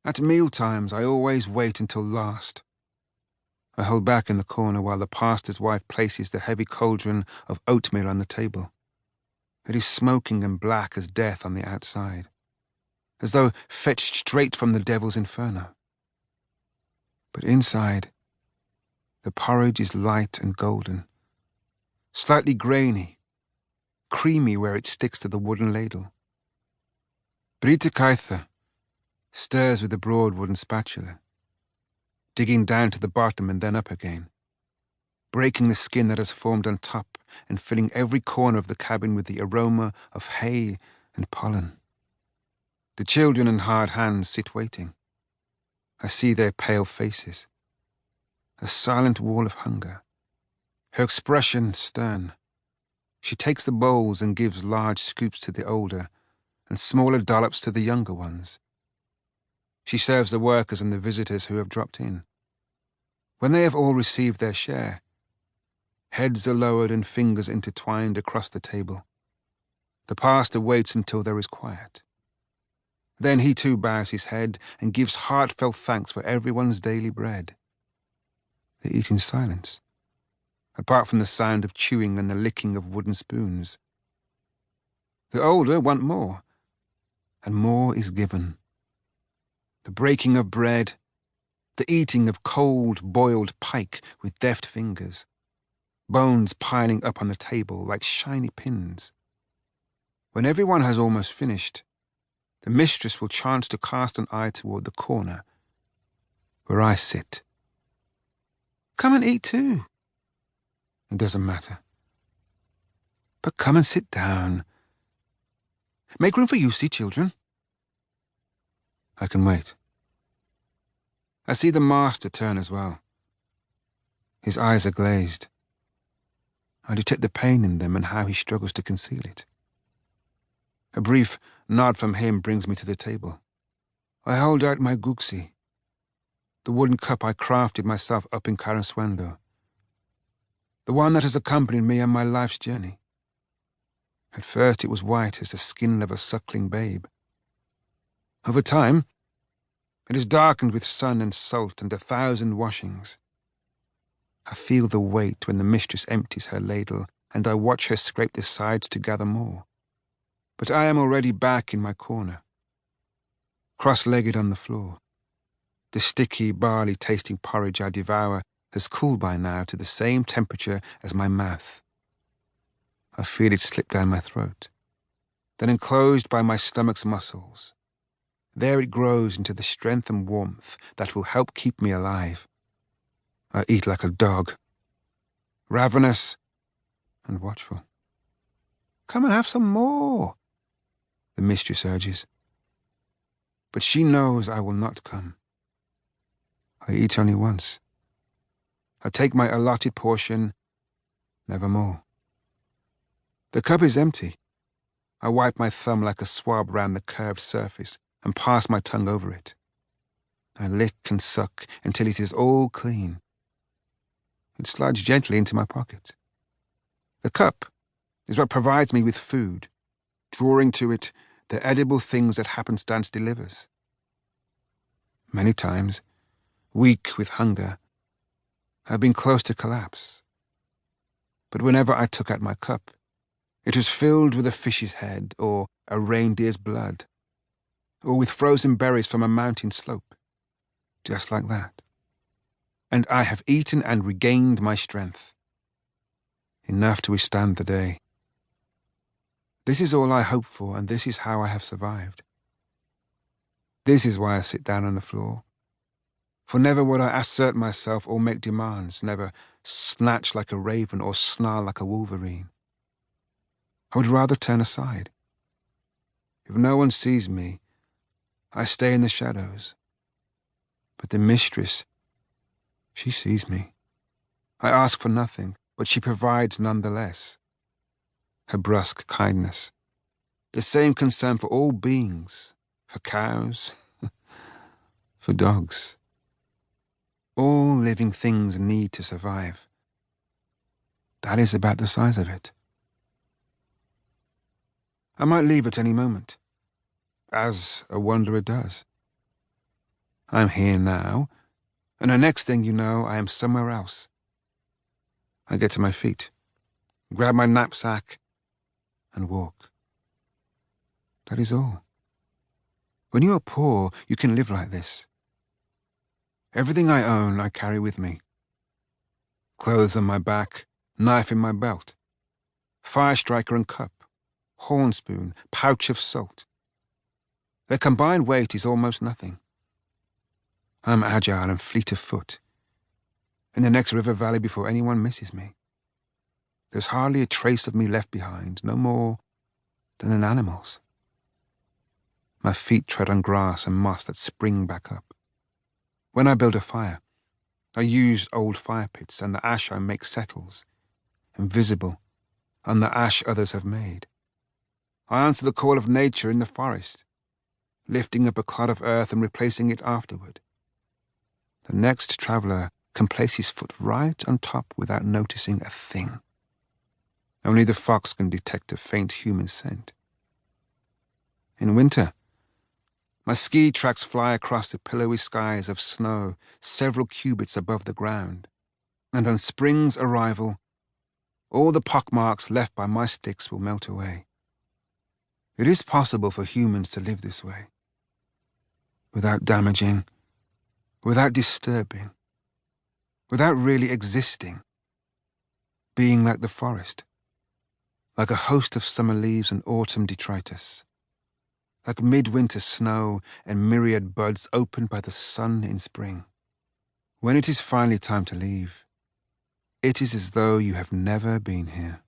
At meal times, I always wait until last. I hold back in the corner while the pastor's wife places the heavy cauldron of oatmeal on the table. It is smoking and black as death on the outside, as though fetched straight from the devil's inferno. But inside, the porridge is light and golden, slightly grainy, creamy where it sticks to the wooden ladle. Brita Kaitha stirs with a broad wooden spatula, digging down to the bottom and then up again, breaking the skin that has formed on top and filling every corner of the cabin with the aroma of hay and pollen. The children and hard hands sit waiting. I see their pale faces, a silent wall of hunger. Her expression stern. She takes the bowls and gives large scoops to the older and smaller dollops to the younger ones. She serves the workers and the visitors who have dropped in. When they have all received their share, heads are lowered and fingers intertwined across the table. The pastor waits until there is quiet. Then he too bows his head and gives heartfelt thanks for everyone's daily bread. They eat in silence, apart from the sound of chewing and the licking of wooden spoons. The older want more, and more is given. The breaking of bread, the eating of cold, boiled pike with deft fingers, bones piling up on the table like shiny pins. When everyone has almost finished, the mistress will chance to cast an eye toward the corner where I sit. Come and eat too. It doesn't matter. But come and sit down. Make room for Jussi, children. I can wait. I see the master turn as well. His eyes are glazed. I detect the pain in them and how he struggles to conceal it. A brief nod from him brings me to the table. I hold out my guksi, the wooden cup I crafted myself up in Karaswendo, the one that has accompanied me on my life's journey. At first it was white as the skin of a suckling babe. Over time, it is darkened with sun and salt and 1,000 washings. I feel the weight when the mistress empties her ladle, and I watch her scrape the sides to gather more. But I am already back in my corner, cross-legged on the floor. The sticky, barley-tasting porridge I devour has cooled by now to the same temperature as my mouth. I feel it slip down my throat, then enclosed by my stomach's muscles. There it grows into the strength and warmth that will help keep me alive. I eat like a dog, ravenous and watchful. Come and have some more, the mistress urges. But she knows I will not come. I eat only once. I take my allotted portion, never more. The cup is empty. I wipe my thumb like a swab round the curved surface and pass my tongue over it. I lick and suck until it is all clean. It slides gently into my pocket. The cup is what provides me with food, drawing to it the edible things that happenstance delivers. Many times, weak with hunger, I have been close to collapse. But whenever I took out my cup, it was filled with a fish's head or a reindeer's blood, or with frozen berries from a mountain slope, just like that. And I have eaten and regained my strength, enough to withstand the day. This is all I hope for, and this is how I have survived. This is why I sit down on the floor. For never would I assert myself or make demands, never snatch like a raven or snarl like a wolverine. I would rather turn aside. If no one sees me, I stay in the shadows. But the mistress, she sees me. I ask for nothing, but she provides nonetheless. Her brusque kindness, the same concern for all beings, for cows, for dogs. All living things need to survive. That is about the size of it. I might leave at any moment, as a wanderer does. I'm here now, and the next thing you know, I am somewhere else. I get to my feet, grab my knapsack, and walk. That is all. When you are poor, you can live like this. Everything I own, I carry with me. Clothes on my back, knife in my belt, fire striker and cup, horn spoon, pouch of salt. Their combined weight is almost nothing. I'm agile and fleet of foot. In the next river valley before anyone misses me. There's hardly a trace of me left behind, no more than an animal's. My feet tread on grass and moss that spring back up. When I build a fire, I use old fire pits, and the ash I make settles, invisible, on the ash others have made. I answer the call of nature in the forest, lifting up a clod of earth and replacing it afterward. The next traveller can place his foot right on top without noticing a thing. Only the fox can detect a faint human scent. In winter, my ski tracks fly across the pillowy skies of snow several cubits above the ground, and on spring's arrival, all the pockmarks left by my sticks will melt away. It is possible for humans to live this way, without damaging, without disturbing, without really existing, being like the forest, like a host of summer leaves and autumn detritus, like midwinter snow and myriad buds opened by the sun in spring. When it is finally time to leave, it is as though you have never been here.